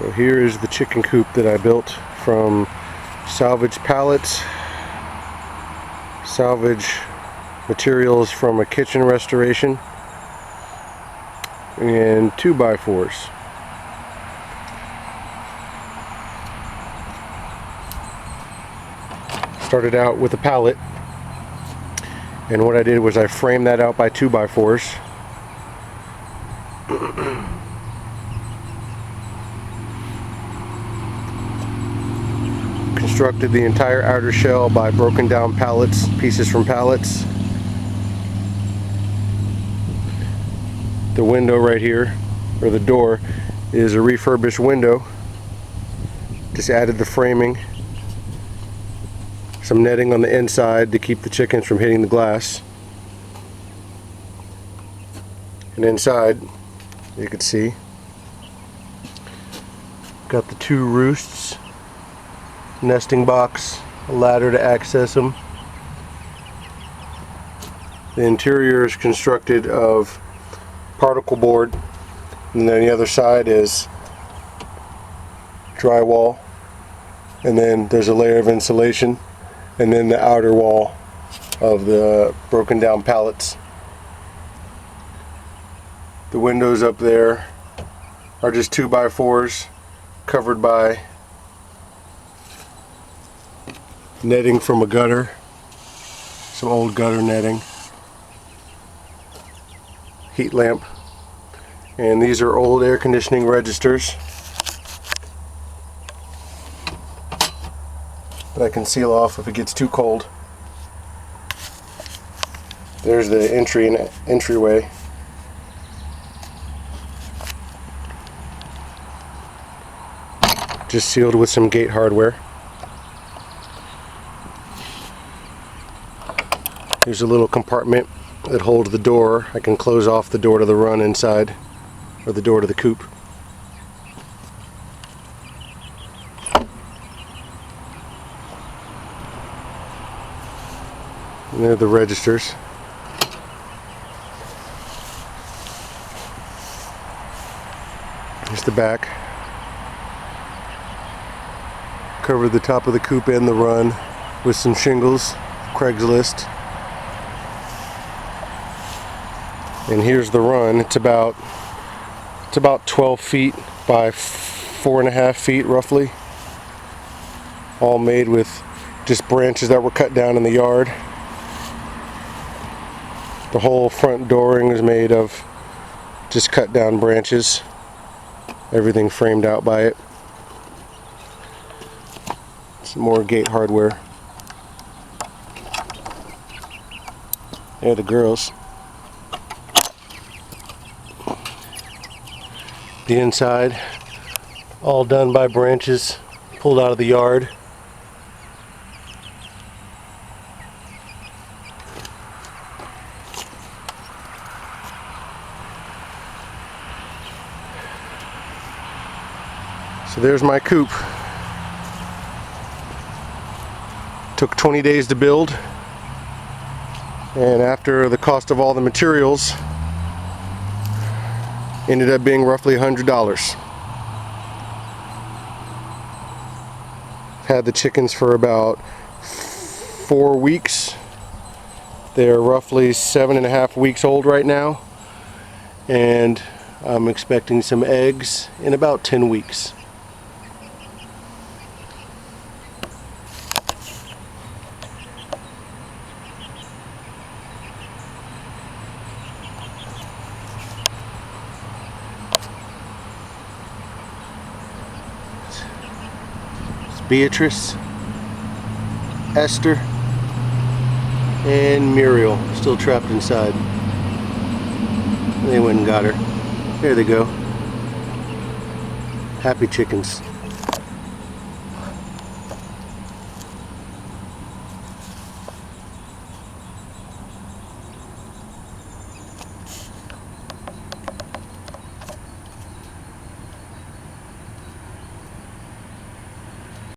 So here is the chicken coop that I built from salvage pallets, salvage materials from a kitchen restoration, and 2x4s. Started out with a pallet, and what I did was I framed that out by 2x4s. Constructed the entire outer shell by broken down pallets, pieces from pallets. The window right here, or the door, is a refurbished window. Just added the framing, some netting on the inside to keep the chickens from hitting the glass. And inside, you can see, got the 2 roosts, nesting box, a ladder to access them. The interior is constructed of particle board, and then the other side is drywall, and then there's a layer of insulation, and then the outer wall of the broken down pallets. The windows up there are just 2x4s covered by netting from a gutter, some old gutter netting, heat lamp, and these are old air conditioning registers that I can seal off if it gets too cold. There's the entryway. Just sealed with some gate hardware. Here's a little compartment that holds the door. I can close off the door to the run inside, or the door to the coop. And there are the registers. Here's the back. Covered the top of the coop and the run with some shingles, Craigslist. And here's the run. It's about 12 feet by 4.5 feet roughly. All made with just branches that were cut down in the yard. The whole front dooring is made of just cut down branches. Everything framed out by it. Some more gate hardware. There are the girls. The inside, all done by branches pulled out of the yard. So there's my coop. Took 20 days to build, and after the cost of all the materials, ended up being roughly $100. Had the chickens for about 4 weeks. They're roughly 7.5 weeks old right now, and I'm expecting some eggs in about 10 weeks. Beatrice, Esther, and Muriel still trapped inside. They went and got her. There they go. Happy chickens.